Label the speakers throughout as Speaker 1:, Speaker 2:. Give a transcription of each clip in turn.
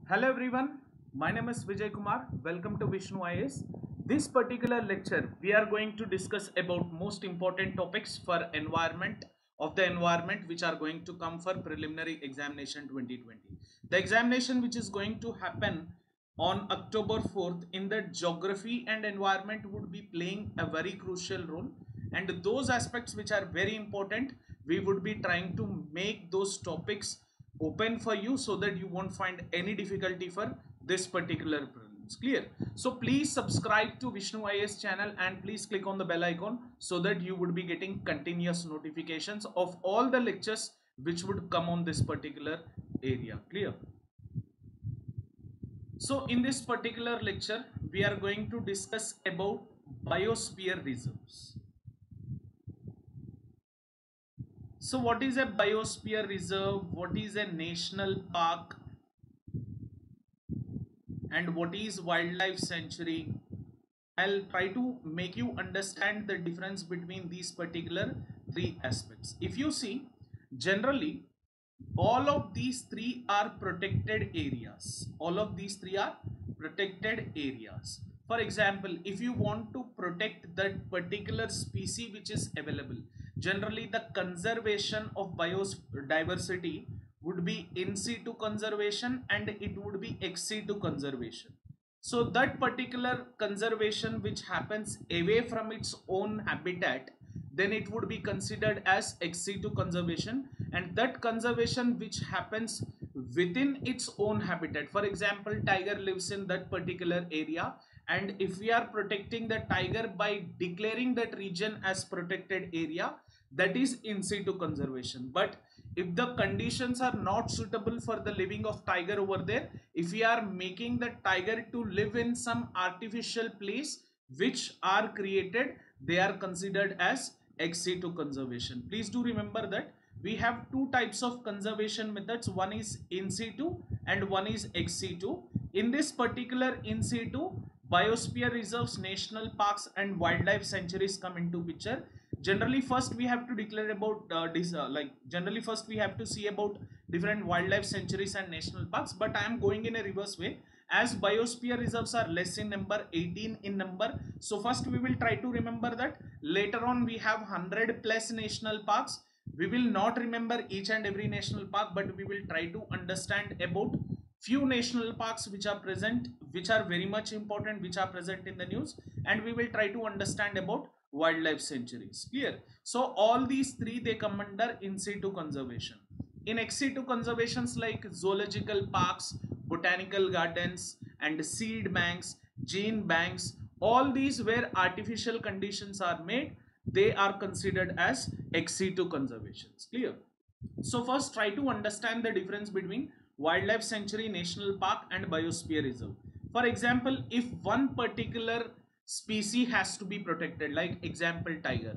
Speaker 1: Hello everyone, my name is Vijay Kumar. Welcome to Vishnu IAS. This particular lecture, we are going to discuss about most important topics for environment which are going to come for preliminary examination 2020. The examination which is going to happen on October 4th in the geography and environment would be playing a very crucial role, and those aspects which are very important, we would be trying to make those topics open for you so that you won't find any difficulty for this particular prelims. Clear? So please subscribe to Vishnu IAS channel and please click on the bell icon so that you would be getting continuous notifications of all the lectures which would come on this particular area. Clear? So in this particular lecture we are going to discuss about biosphere reserves. So what is a biosphere reserve, what is a national park, and what is wildlife sanctuary? I'll try to make you understand the difference between these particular three aspects. If you see, generally all of these three are protected areas. All of these three are protected areas. For example, if you want to protect that particular species which is available, generally the conservation of biodiversity would be in situ conservation and it would be ex situ conservation. So that particular conservation which happens away from its own habitat, then it would be considered as ex situ conservation, and that conservation which happens within its own habitat. For example, tiger lives in that particular area, and if we are protecting the tiger by declaring that region as protected area, that is in situ conservation. But if the conditions are not suitable for the living of tiger over there, if we are making the tiger to live in some artificial place which are created, they are considered as ex situ conservation. Please do remember that we have two types of conservation methods. One is in situ and one is ex situ. In this particular in situ, biosphere reserves, national parks and wildlife sanctuaries come into picture. Generally first we have to declare about generally first we have to see about different wildlife sanctuaries and national parks, but I am going in a reverse way. As biosphere reserves are less in number, 18 in number, so first we will try to remember that. Later on we have 100 plus national parks. We will not remember each and every national park, but we will try to understand about few national parks which are present, which are very much important, which are present in the news, and we will try to understand about wildlife sanctuaries. Clear? So all these three, they come under in situ conservation. In ex situ conservations like zoological parks, botanical gardens and seed banks, gene banks, all these where artificial conditions are made, they are considered as ex situ conservations. Clear? So first try to understand the difference between wildlife sanctuary, national park and biosphere reserve. For example, if one particular species has to be protected, like example tiger,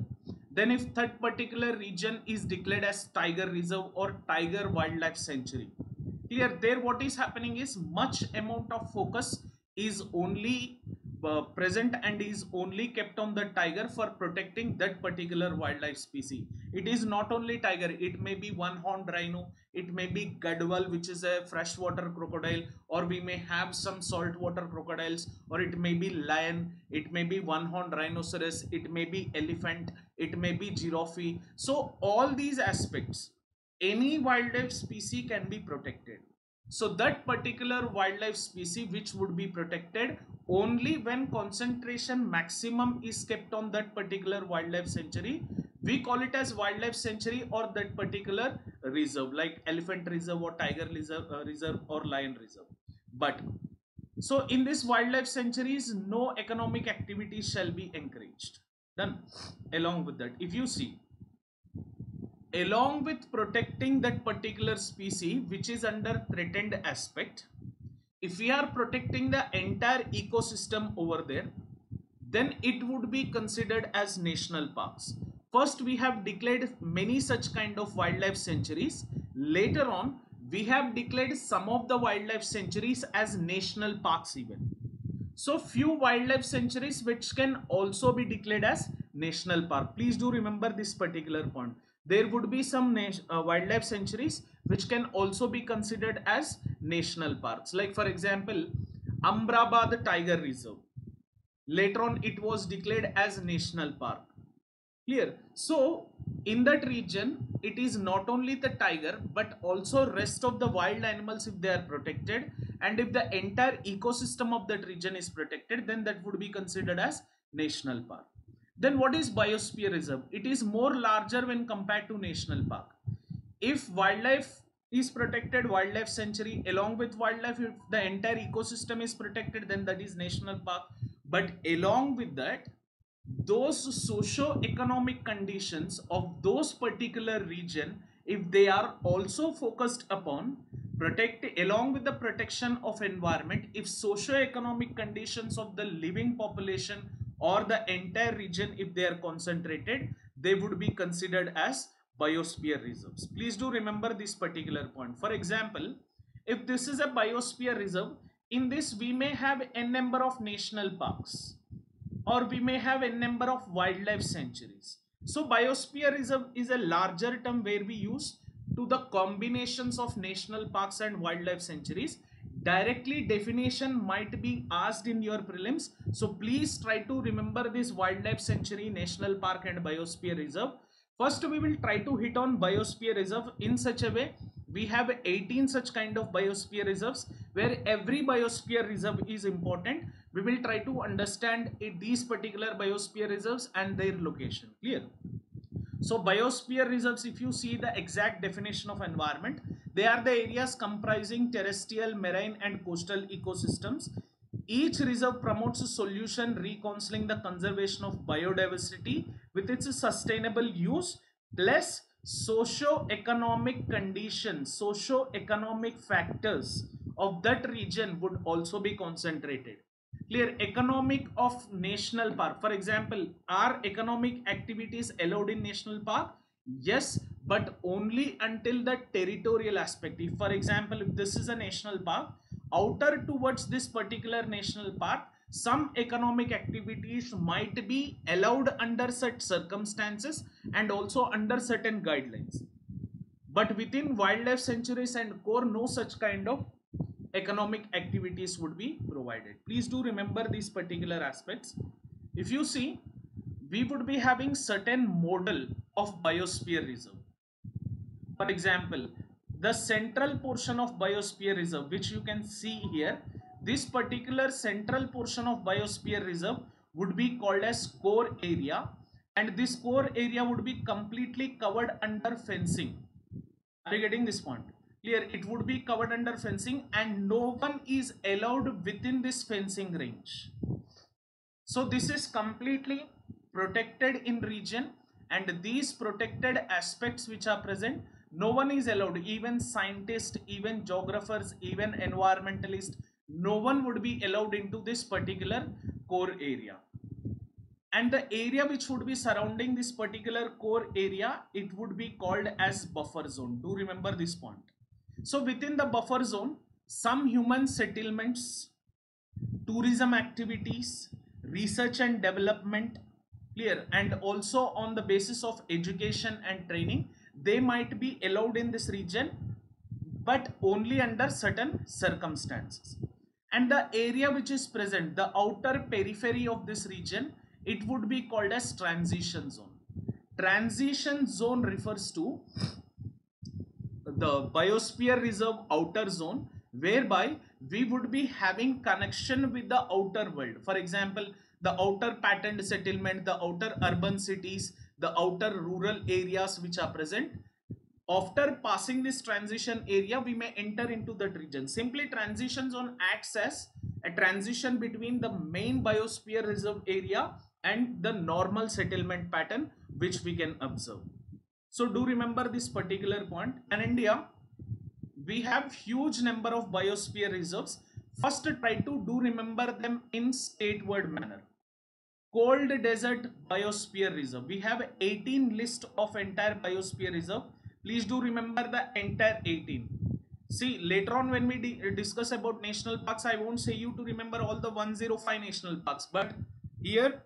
Speaker 1: then if that particular region is declared as tiger reserve or tiger wildlife sanctuary, clear, there what is happening is much amount of focus is only present and is only kept on the tiger for protecting that particular wildlife species. It is not only tiger, it may be one horned rhino, it may be gadwal which is a freshwater crocodile, or we may have some saltwater crocodiles, or it may be lion, it may be one horned rhinoceros, it may be elephant, it may be giraffe. So all these aspects, any wildlife species can be protected. So that particular wildlife species which would be protected only when concentration maximum is kept on that particular wildlife sanctuary, we call it as wildlife sanctuary or that particular reserve, like elephant reserve or tiger reserve or lion reserve. But so in this wildlife sanctuaries, no economic activities shall be encouraged. Done. Along with that, if you see, along with protecting that particular species which is under threatened aspect, if we are protecting the entire ecosystem over there, then it would be considered as national parks. First we have declared many such kind of wildlife sanctuaries. Later on we have declared some of the wildlife sanctuaries as national parks even. So few wildlife sanctuaries which can also be declared as national park. Please do remember this particular point. there would be some wildlife sanctuaries which can also be considered as national parks. Like for example, Ambrabad Tiger Reserve. Later on, it was declared as national park. Clear? So in that region, it is not only the tiger but also rest of the wild animals if they are protected, and if the entire ecosystem of that region is protected, then that would be considered as national park. Then what is biosphere reserve? It is more larger when compared to national park. If wildlife is protected, wildlife sanctuary, along with wildlife, if the entire ecosystem is protected, then that is national park. But along with that, those socio-economic conditions of those particular region, if they are also focused upon protect, along with the protection of environment, if socio-economic conditions of the living population or the entire region, if they are concentrated, they would be considered as biosphere reserves. Please do remember this particular point. For example, if this is a biosphere reserve, in this we may have a number of national parks, or we may have a number of wildlife sanctuaries. So biosphere reserve is a larger term where we use to the combinations of national parks and wildlife sanctuaries. Directly definition might be asked in your prelims, so please try to remember this wildlife sanctuary, national park and biosphere reserve. First we will try to hit on biosphere reserve in such a way. We have 18 such kind of biosphere reserves where every biosphere reserve is important. We will try to understand these particular biosphere reserves and their location. Clear? So biosphere reserves, if you see the exact definition of environment, they are the areas comprising terrestrial, marine and coastal ecosystems. Each reserve promotes a solution reconciling the conservation of biodiversity with its sustainable use, plus socio-economic conditions, socio-economic factors of that region would also be concentrated. Clear? Economic of national park. For example, are economic activities allowed in national park? Yes, but only until the territorial aspect. If for example, if this is a national park, outer towards this particular national park, some economic activities might be allowed under such circumstances and also under certain guidelines. But within wildlife sanctuaries and core, no such kind of economic activities would be provided. Please do remember these particular aspects. If you see, we would be having certain model of biosphere reserve. For example, the central portion of biosphere reserve, which you can see here, this particular central portion of biosphere reserve would be called as core area, and this core area would be completely covered under fencing. Are you getting this point? Clear? It would be covered under fencing and no one is allowed within this fencing range. So this is completely protected in region, and these protected aspects which are present, no one is allowed, even scientists, even geographers, even environmentalists, no one would be allowed into this particular core area. And the area which would be surrounding this particular core area, it would be called as buffer zone. Do remember this point. So within the buffer zone, some human settlements, tourism activities, research and development, clear, and also on the basis of education and training, they might be allowed in this region, but only under certain circumstances. And the area which is present, the outer periphery of this region, it would be called as transition zone. Transition zone refers to the biosphere reserve outer zone, whereby we would be having connection with the outer world. For example, the outer patterned settlement, the outer urban cities, the outer rural areas which are present. After passing this transition area, we may enter into that region. Simply transition zone acts as a transition between the main biosphere reserve area and the normal settlement pattern which we can observe. So do remember this particular point. In India, we have huge number of biosphere reserves. First, try to do remember them in statewide manner. Cold Desert Biosphere Reserve. We have 18 list of entire biosphere reserve. Please do remember the entire 18. See, later on when we discuss about national parks, I won't say you to remember all the 105 national parks, but here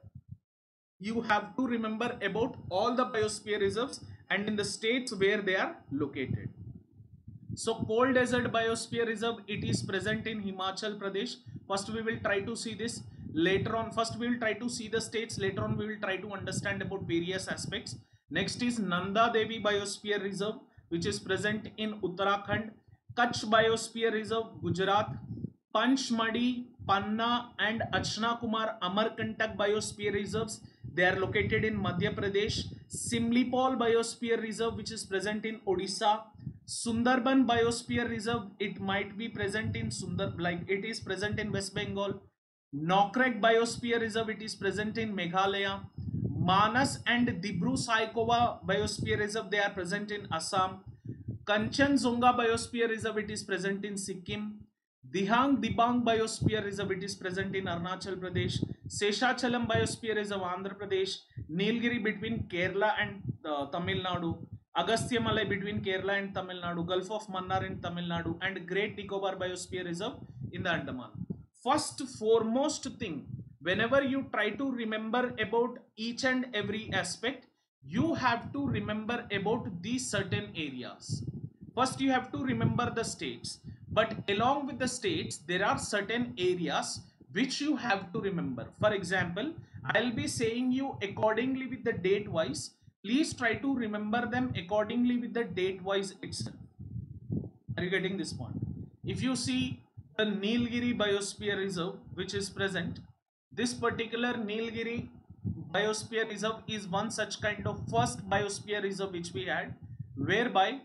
Speaker 1: you have to remember about all the biosphere reserves and in the states where they are located. So cold desert biosphere reserve, it is present in Himachal Pradesh. First we will try to see this. Later on, first we will try to see the states. Later on we will try to understand about various aspects. Next is Nanda Devi Biosphere Reserve, which is present in Uttarakhand. Kutch Biosphere Reserve, Gujarat. Panchmadi, Panna and Achna Kumar Amarkantak Biosphere Reserves, they are located in Madhya Pradesh. Simlipal Biosphere Reserve, which is present in Odisha. Sundarban Biosphere Reserve, it might be present in it is present in West Bengal. Nokrek Biosphere Reserve, it is present in Meghalaya. Manas and Dibru Saikova Biosphere Reserve, they are present in Assam. Kanchenjunga Biosphere Reserve, it is present in Sikkim. Dihang Dibang Biosphere Reserve, it is present in Arunachal Pradesh. Seshachalam Biosphere Reserve, Andhra Pradesh. Nilgiri between Kerala and Tamil Nadu. Agastya Malay between Kerala and Tamil Nadu. Gulf of Mannar in Tamil Nadu. And Great Nicobar Biosphere Reserve in the Andaman. First foremost thing, whenever you try to remember about each and every aspect, you have to remember about these certain areas. First you have to remember the states, but along with the states there are certain areas which you have to remember. For example, I'll be saying you accordingly with the date wise. Please try to remember them accordingly with the date wise itself. Are you getting this point? If you see the Nilgiri Biosphere Reserve, which is present, this particular Nilgiri Biosphere Reserve is one such kind of first biosphere reserve which we had, whereby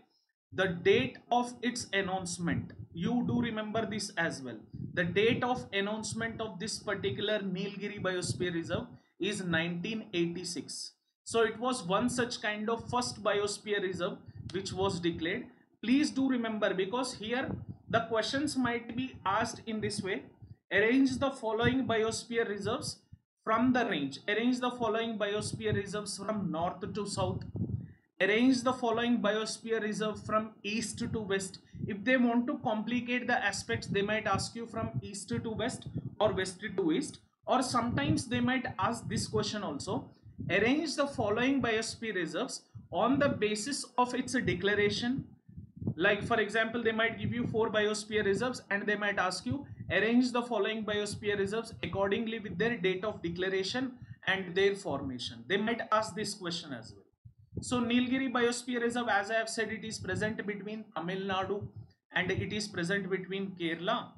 Speaker 1: the date of its announcement, you do remember this as well, the date of announcement of this particular Nilgiri Biosphere Reserve is 1986. So it was one such kind of first biosphere reserve which was declared. Please do remember, because here the questions might be asked in this way: arrange the following biosphere reserves from the range. Arrange the following biosphere reserves from north to south. Arrange the following biosphere reserve from east to west. If they want to complicate the aspects, they might ask you from east to west or west to east, or sometimes they might ask this question also: arrange the following biosphere reserves on the basis of its declaration. Like for example, they might give you 4 biosphere reserves and they might ask you arrange the following biosphere reserves accordingly with their date of declaration and their formation. They might ask this question as well. So Nilgiri Biosphere Reserve, as I have said, it is present between Tamil Nadu and it is present between Kerala.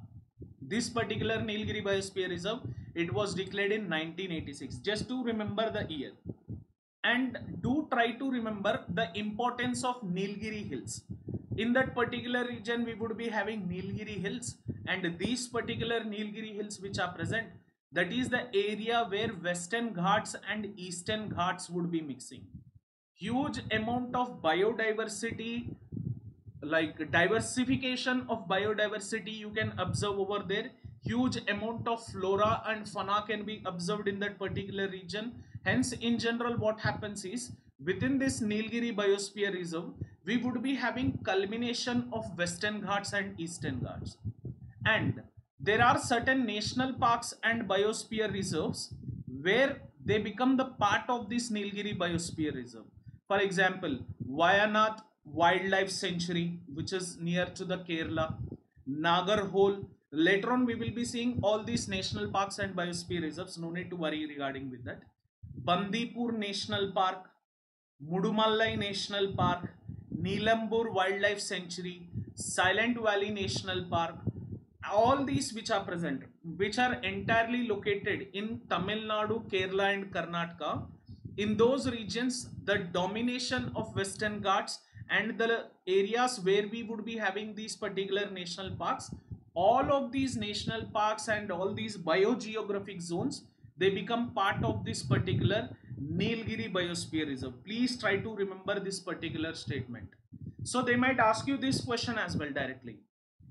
Speaker 1: This particular Nilgiri Biosphere Reserve, it was declared in 1986. Just to remember the year. And do try to remember the importance of Nilgiri Hills. In that particular region, we would be having Nilgiri Hills, and these particular Nilgiri Hills which are present, that is the area where Western Ghats and Eastern Ghats would be mixing. Huge amount of biodiversity, like diversification of biodiversity, you can observe over there. Huge amount of flora and fauna can be observed in that particular region. Hence, in general, what happens is, within this Nilgiri Biosphere Reserve, we would be having culmination of Western Ghats and Eastern Ghats. And there are certain national parks and biosphere reserves where they become the part of this Nilgiri Biosphere Reserve. For example, Wayanad Wildlife Sanctuary, which is near to the Kerala, Nagarhole. Later on, we will be seeing all these national parks and biosphere reserves. No need to worry regarding with that. Bandipur National Park, Mudumallai National Park, Neelambur Wildlife Sanctuary, Silent Valley National Park, all these which are present, which are entirely located in Tamil Nadu, Kerala and Karnataka. In those regions, the domination of Western Ghats and the areas where we would be having these particular national parks, all of these national parks and all these biogeographic zones, they become part of this particular Nilgiri Biosphere Reserve. Please try to remember this particular statement. So they might ask you this question as well directly.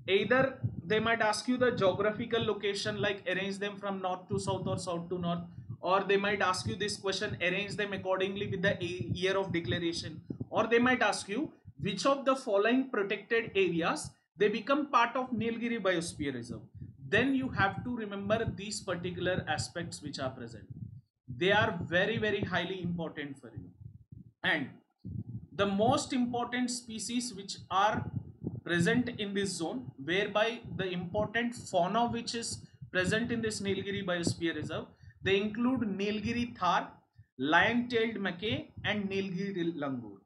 Speaker 1: Either they might ask you the geographical location, like arrange them from north to south or south to north, or they might ask you this question, arrange them accordingly with the year of declaration, or they might ask you which of the following protected areas they become part of Nilgiri Biosphere Reserve. Then you have to remember these particular aspects which are present. They are very, very highly important for you. And the most important species which are present in this zone, whereby the important fauna which is present in this Nilgiri Biosphere Reserve, they include Nilgiri Thar, lion-tailed macaque and Nilgiri langur.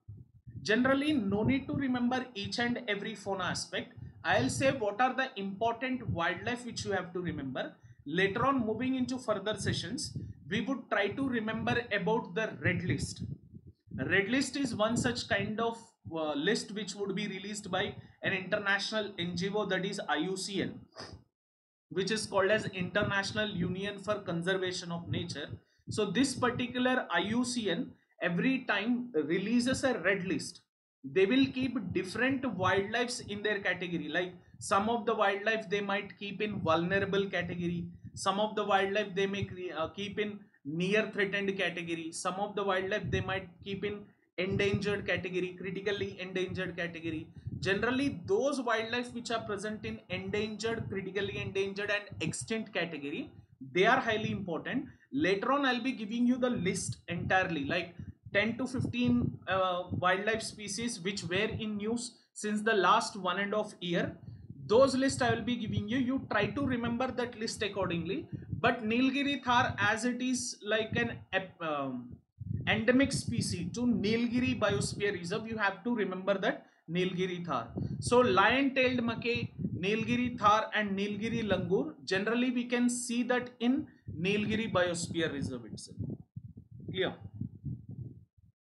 Speaker 1: Generally, no need to remember each and every fauna aspect. I'll say what are the important wildlife which you have to remember. Later on, moving into further sessions, we would try to remember about the red list. Red list is one such kind of list which would be released by an international NGO, that is IUCN, which is called as International Union for Conservation of Nature. So this particular IUCN every time releases a red list. They will keep different wildlife in their category. Like some of the wildlife they might keep in vulnerable category. Some of the wildlife they may keep in near threatened category. Some of the wildlife they might keep in endangered category, critically endangered category. Generally, those wildlife which are present in endangered, critically endangered and extinct category, they are highly important. Later on, I'll be giving you the list entirely, like 10 to 15 wildlife species which were in news since the last 1.5 years. Those list I will be giving you. You try to remember that list accordingly. But Nilgiri Thar, as it is like an endemic species to Nilgiri Biosphere Reserve, you have to remember that Nilgiri Thar. So lion-tailed macaque, Nilgiri Thar and Nilgiri langur, generally we can see that in Nilgiri Biosphere Reserve itself. Clear?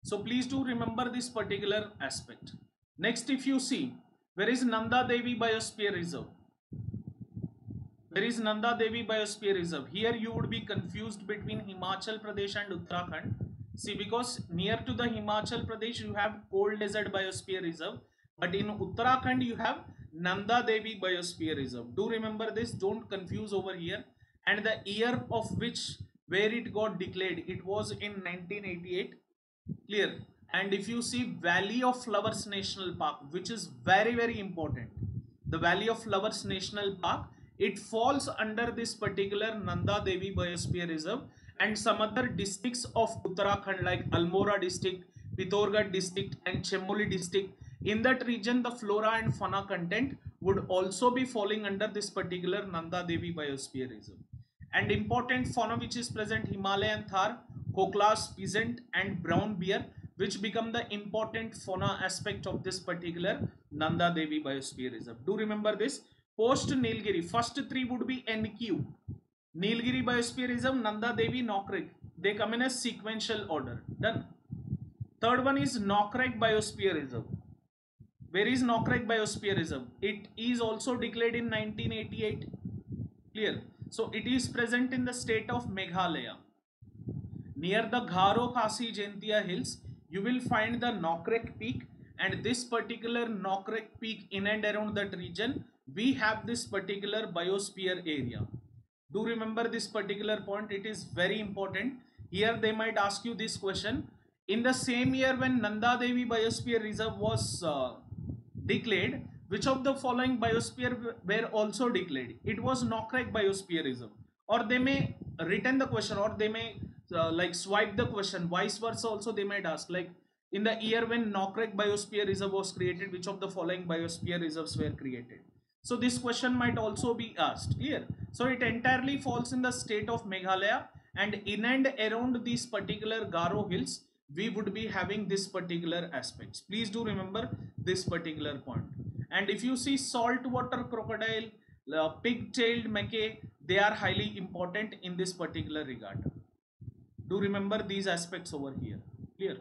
Speaker 1: So please do remember this particular aspect. Next, if you see, where is Nanda Devi Biosphere Reserve? Where is Nanda Devi Biosphere Reserve? Here you would be confused between Himachal Pradesh and Uttarakhand. See, because near to the Himachal Pradesh you have Cold Desert Biosphere Reserve, but in Uttarakhand you have Nanda Devi Biosphere Reserve. Do remember this, don't confuse over here. And the year of which, where it got declared, it was in 1988. Clear? And if you see Valley of Flowers National Park, which is very, very important, the Valley of Flowers National Park, it falls under this particular Nanda Devi Biosphere Reserve, and some other districts of Uttarakhand like Almora district, Pithoragarh district and Chamoli district. In that region, the flora and fauna content would also be falling under this particular Nanda Devi Biosphere Reserve. And important fauna which is present: Himalayan Thar, Khoklas, peasant and brown bear, which become the important fauna aspect of this particular Nanda Devi Biosphere Reserve. Do remember this. Post Nilgiri, first three would be NQ. Nilgiri Biosphere Reserve, Nanda Devi, Nokrek. They come in a sequential order. Done. Third one is Nokrek Biosphere Reserve. Where is Nokrek Biosphere Reserve? It is also declared in 1988. Clear? So it is present in the state of Meghalaya. Near the Garo Khasi Jaintia hills, you will find the Nokrek Peak, and this particular Nokrek Peak, in and around that region, we have this particular biosphere area. Do remember this particular point, it is very important. Here they might ask you this question. In the same year when Nanda Devi Biosphere Reserve was declared, which of the following biosphere were also declared? It was Nokrek Biosphere Reserve. Or they may return the question, or they may like swipe the question, vice versa also they might ask, like in the year when Nokrek Biosphere Reserve was created, which of the following biosphere reserves were created? So this question might also be asked. Clear? So it entirely falls in the state of Meghalaya, and in and around these particular Garo hills we would be having this particular aspects. Please do remember this particular point. And if you see saltwater crocodile, pig-tailed macaque, they are highly important in this particular regard. Do remember these aspects over here. Clear?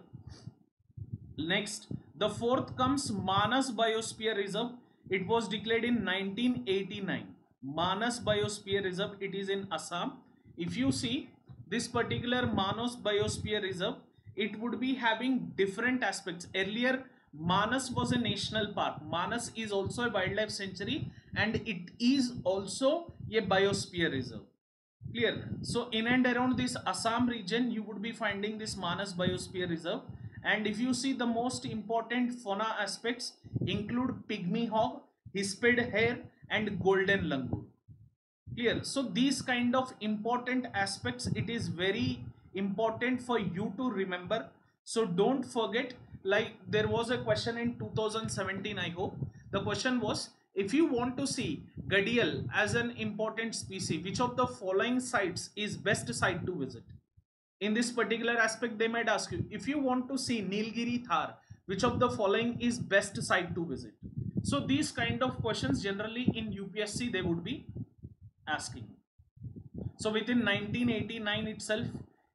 Speaker 1: Next, the fourth comes Manas Biosphere Reserve. It was declared in 1989. Manas Biosphere Reserve, it is in Assam. If you see this particular Manas Biosphere Reserve, it would be having different aspects. Earlier, Manas was a national park. Manas is also a wildlife sanctuary, and it is also a biosphere reserve. Clear? So in and around this Assam region, you would be finding this Manas Biosphere Reserve. And if you see, the most important fauna aspects include pygmy hog, hispid hare and golden langur. Clear? So these kind of important aspects, it is very important for you to remember. So don't forget like there was a question in 2017, I hope. The question was, if you want to see Gadial as an important species, which of the following sites is best site to visit? In this particular aspect, they might ask you, if you want to see Nilgiri Thar, which of the following is best site to visit? So these kind of questions generally in UPSC they would be asking. So within 1989 itself,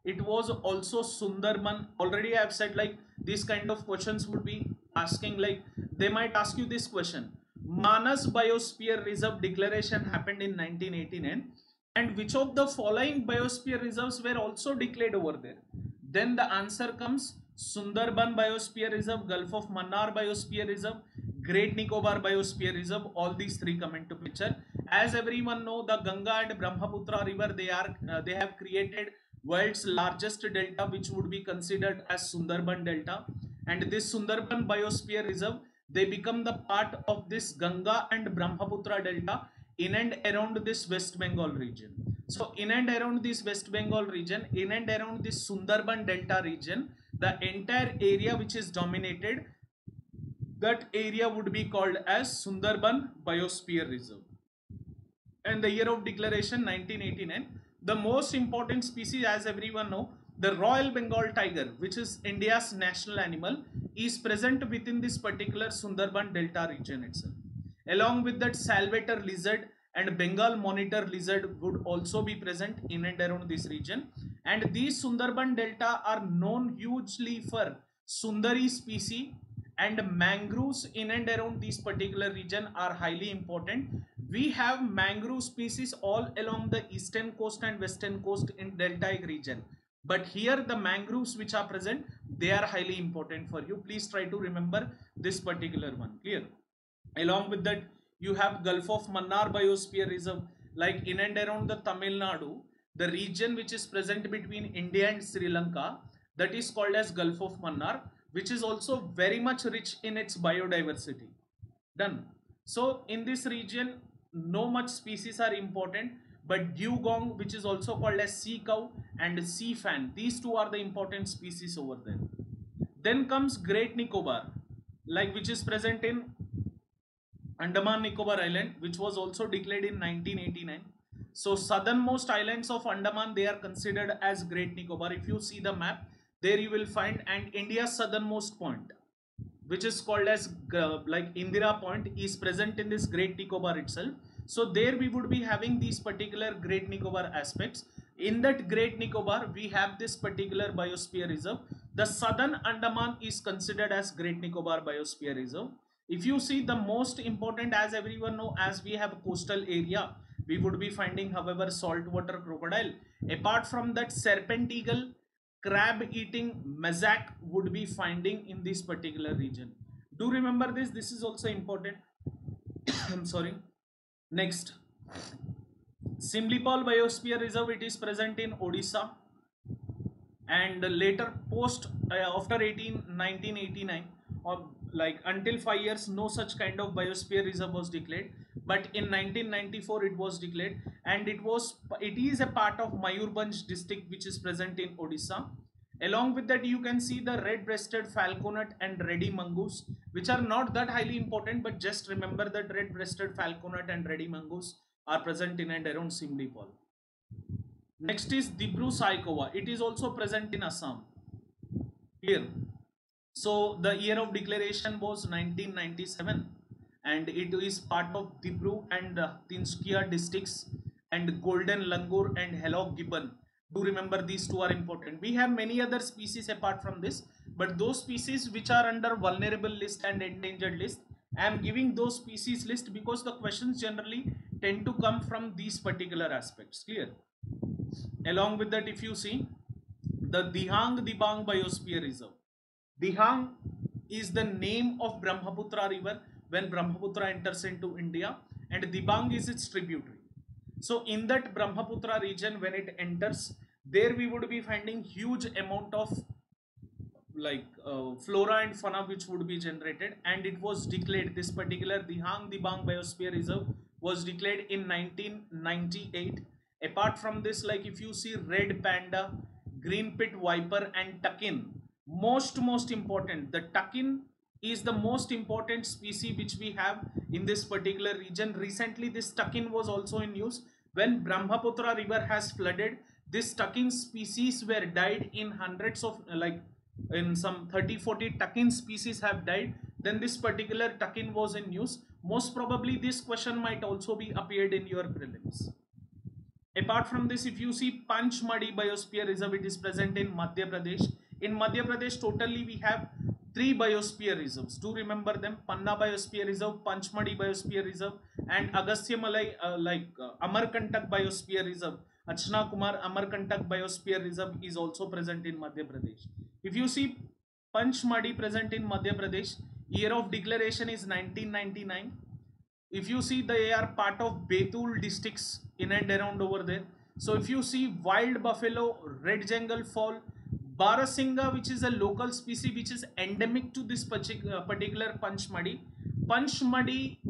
Speaker 1: it was also Sundarban. Already I have said, like these kind of questions would be asking, like they might ask you this question: Manas Biosphere Reserve declaration happened in 1989, and which of the following biosphere reserves were also declared over there? Then the answer comes Sundarban Biosphere Reserve, Gulf of Mannar Biosphere Reserve, Great Nicobar Biosphere Reserve. All these three come into picture. As everyone know, the Ganga and Brahmaputra river, they have created world's largest delta, which would be considered as Sundarban Delta. And this Sundarban Biosphere Reserve, they become the part of this Ganga and Brahmaputra Delta in and around this West Bengal region. So in and around this West Bengal region, in and around this Sundarban Delta region, the entire area which is dominated, that area would be called as Sundarban Biosphere Reserve. And the year of declaration 1989. The most important species, as everyone know, the Royal Bengal tiger, which is India's national animal, is present within this particular Sundarban Delta region itself. Along with that, salamander lizard and Bengal monitor lizard would also be present in and around this region. And these Sundarban Delta are known hugely for Sundari species, and mangroves in and around this particular region are highly important. We have mangrove species all along the eastern coast and western coast in deltaic region, but here the mangroves which are present, they are highly important for you. Please try to remember this particular one. Clear? Along with that, you have Gulf of Mannar Biosphere Reserve, like in and around the Tamil Nadu, the region which is present between India and Sri Lanka, that is called as Gulf of Mannar, which is also very much rich in its biodiversity. Done. So in this region, no much species are important, but dugong, which is also called as sea cow, and sea fan, these two are the important species over there. Then comes Great Nicobar, like which is present in Andaman Nicobar Island, which was also declared in 1989. So southernmost islands of Andaman, they are considered as Great Nicobar. If you see the map, there you will find, and India's southernmost point, which is called as like Indira Point, is present in this Great Nicobar itself. So there we would be having these particular Great Nicobar aspects. In that Great Nicobar, we have this particular biosphere reserve. The southern Andaman is considered as Great Nicobar Biosphere Reserve. If you see, the most important, as everyone know, as we have a coastal area, we would be finding, however, saltwater crocodile. Apart from that, serpent eagle, crab eating mazak would be finding in this particular region. Do remember this. This is also important. I'm sorry. Next, Simlipal Biosphere Reserve, it is present in Odisha, and later post after 1989, or like until 5 years, no such kind of biosphere reserve was declared, but in 1994 it was declared, and it is a part of Mayurbhanj district, which is present in Odisha. Along with that, you can see the red-breasted falconet and reddy mongoose, which are not that highly important, but just remember that red-breasted falconet and reddy mongoose are present in and around Simlipal. Next is Dibru Saikova. It is also present in Assam. Clear? So the year of declaration was 1997, and it is part of Dibru and Tinsukia districts, and golden langur and Hellock gibbon. Do remember, these two are important. We have many other species apart from this, but those species which are under vulnerable list and endangered list, I am giving those species list because the questions generally tend to come from these particular aspects. Clear? Along with that, if you see the Dihang Dibang Biosphere Reserve, Dihang is the name of Brahmaputra river when Brahmaputra enters into India, and Dibang is its tributary. So in that Brahmaputra region, when it enters, there we would be finding huge amount of like flora and fauna which would be generated, and it was declared, this particular Dihang Dibang Biosphere Reserve was declared in 1998. Apart from this, like if you see red panda, green pit viper and takin, Most important, the takin is the most important species which we have in this particular region. Recently this takin was also in news. When Brahmaputra river has flooded, this takin species were died in hundreds of, like in some 30-40 takin species have died. Then this particular takin was in news. Most probably this question might also be appeared in your prelims. Apart from this, if you see Panchmadi Biosphere Reserve, it is present in Madhya Pradesh. In Madhya Pradesh, totally we have 3 biosphere reserves. Do remember them: Panna Biosphere Reserve, Panchmadi Biosphere Reserve, and Agastya Malai, Amarkantak Biosphere Reserve. Achna Kumar Amarkantak Biosphere Reserve is also present in Madhya Pradesh. If you see Panchmadi present in Madhya Pradesh, year of declaration is 1999. If you see, they are part of Betul districts in and around over there. So if you see wild buffalo, red Jengal fowl, Barasinga, which is a local species which is endemic to this particular Panchmadi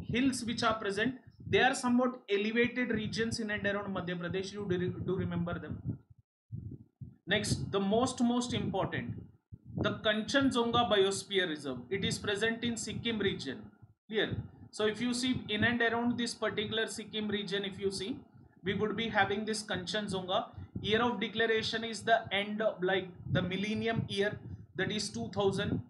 Speaker 1: hills which are present, they are somewhat elevated regions in and around Madhya Pradesh. You do remember them. Next, the most important, the Kanchenjunga Biosphere Reserve. It is present in Sikkim region. Clear? So if you see in and around this particular Sikkim region, if you see, we would be having this Kanchenjunga. Year of declaration is the end of, like, the millennium year, that is 2000.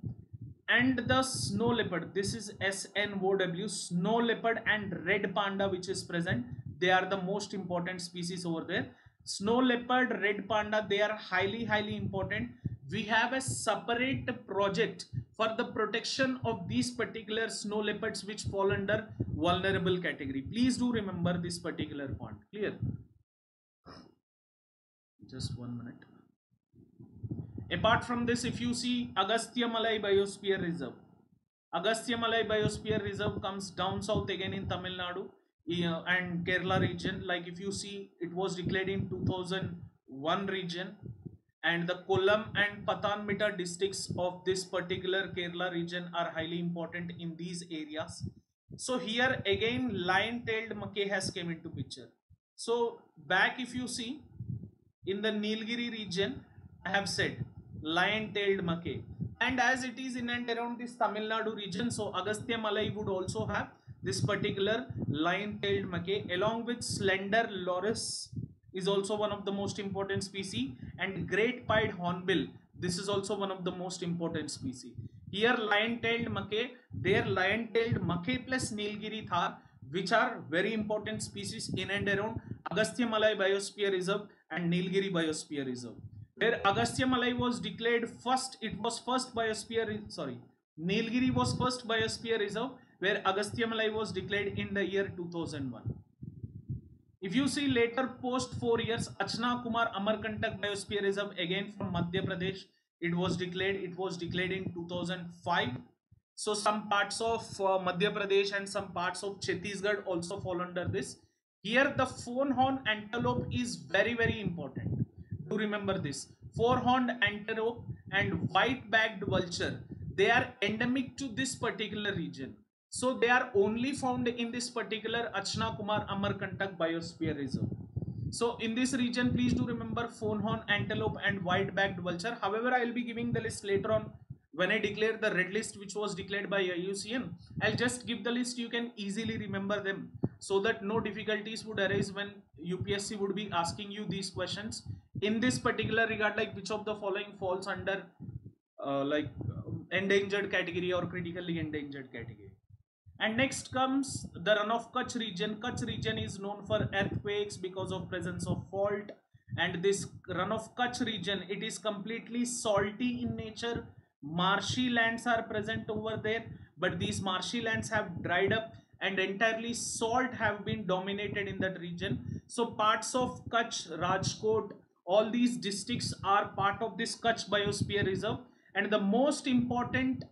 Speaker 1: And the snow leopard, this is SNOW, snow leopard and red panda which is present, they are the most important species over there. Snow leopard, red panda, they are highly important. We have a separate project for the protection of these particular snow leopards which fall under vulnerable category. Please do remember this particular point. Clear? Just 1 minute. Apart from this, if you see Agastya Malai Biosphere Reserve, Agastya Malai Biosphere Reserve comes down south again in Tamil Nadu and Kerala region. Like if you see, it was declared in 2001 region, and the Kollam and Pathanamthitta districts of this particular Kerala region are highly important in these areas. So here again lion-tailed macaque has came into picture. So back if you see in the Nilgiri region, I have said lion-tailed macaque, and as it is in and around this Tamil Nadu region, so Agastya Malai would also have this particular lion-tailed macaque, along with slender loris is also one of the most important species, and great pied hornbill, this is also one of the most important species. Here lion-tailed macaque, there lion-tailed macaque plus Nilgiri thar, which are very important species in and around Agastya Malai Biosphere Reserve and Nilgiri Biosphere Reserve. Where Agastya Malai was declared first, it was first biosphere, sorry, Nilgiri was first biosphere reserve, where Agastya Malai was declared in the year 2001. If you see later post 4 years, Achna Kumar Amarkantak Biosphere Reserve again from Madhya Pradesh, it was declared in 2005. So some parts of Madhya Pradesh and some parts of Chhattisgarh also fall under this. Here the four-horned antelope is very important. Do remember this. Four-horned antelope and white-backed vulture, they are endemic to this particular region. So they are only found in this particular Achna Kumar Amarkantak Biosphere Reserve. So in this region, please do remember four-horned antelope and white-backed vulture. However, I will be giving the list later on when I declare the red list which was declared by IUCN. I'll just give the list, you can easily remember them, so that no difficulties would arise when UPSC would be asking you these questions in this particular regard, like which of the following falls under endangered category or critically endangered category. And next comes the Run of Kutch region. Kutch region is known for earthquakes because of presence of fault, and this Run of Kutch region, it is completely salty in nature. Marshy lands are present over there, but these marshy lands have dried up and entirely salt have been dominated in that region. So parts of Kutch, Rajkot, all these districts are part of this Kutch Biosphere Reserve, and the most important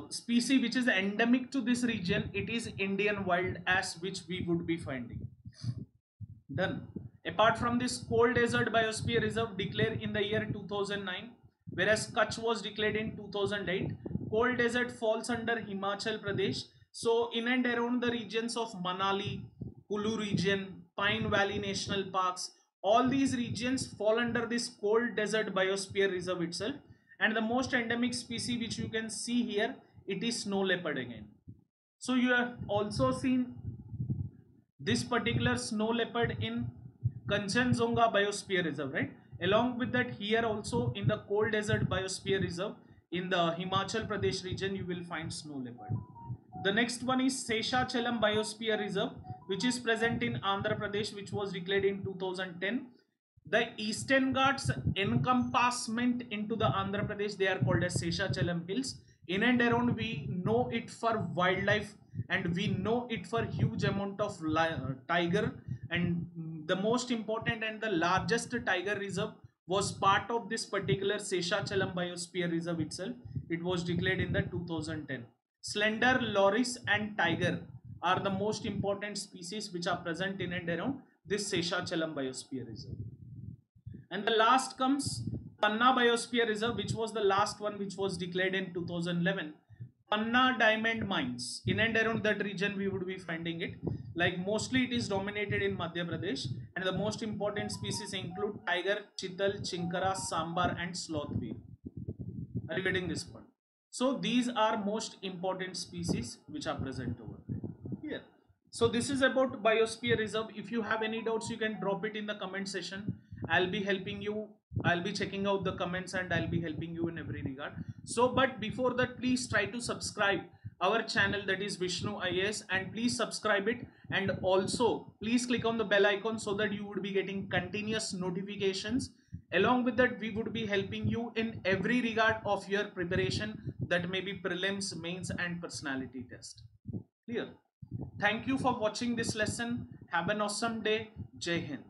Speaker 1: species which is endemic to this region, it is Indian wild ass, which we would be finding. Done. Apart from this, cold desert biosphere reserve declared in the year 2009, whereas Kutch was declared in 2008. Cold desert falls under Himachal Pradesh. So in and around the regions of Manali, Kulu region, Pine Valley National Parks, all these regions fall under this cold desert biosphere reserve itself. And the most endemic species which you can see here, it is snow leopard again. So you have also seen this particular snow leopard in Kanchenjunga Biosphere Reserve, right? Along with that, here also in the Cold Desert Biosphere Reserve in the Himachal Pradesh region, you will find snow leopard. The next one is Seshachalam Biosphere Reserve, which is present in Andhra Pradesh, which was declared in 2010. The Eastern Ghats encompassment into the Andhra Pradesh, they are called as Seshachalam Hills. In and around, we know it for wildlife, and we know it for huge amount of tiger, and the most important and the largest tiger reserve was part of this particular Seshachalam Biosphere Reserve itself. It was declared in the 2010. Slender loris and tiger are the most important species which are present in and around this Seshachalam Biosphere Reserve. And the last comes Panna Biosphere Reserve, which was the last one which was declared in 2011. Panna diamond mines, in and around that region we would be finding it. Like mostly it is dominated in Madhya Pradesh, and the most important species include tiger, chital, chinkara, sambar and sloth bear. Are you getting this point? So these are most important species which are present over there. Here. So this is about Biosphere Reserve. If you have any doubts, you can drop it in the comment section. I'll be helping you. I'll be checking out the comments and I'll be helping you in every regard. So, but before that, please try to subscribe our channel, that is Vishnu IAS, and please subscribe it, and also please click on the bell icon so that you would be getting continuous notifications. Along with that, we would be helping you in every regard of your preparation, that may be prelims, mains and personality test. Clear? Thank you for watching this lesson. Have an awesome day. Jai Hind.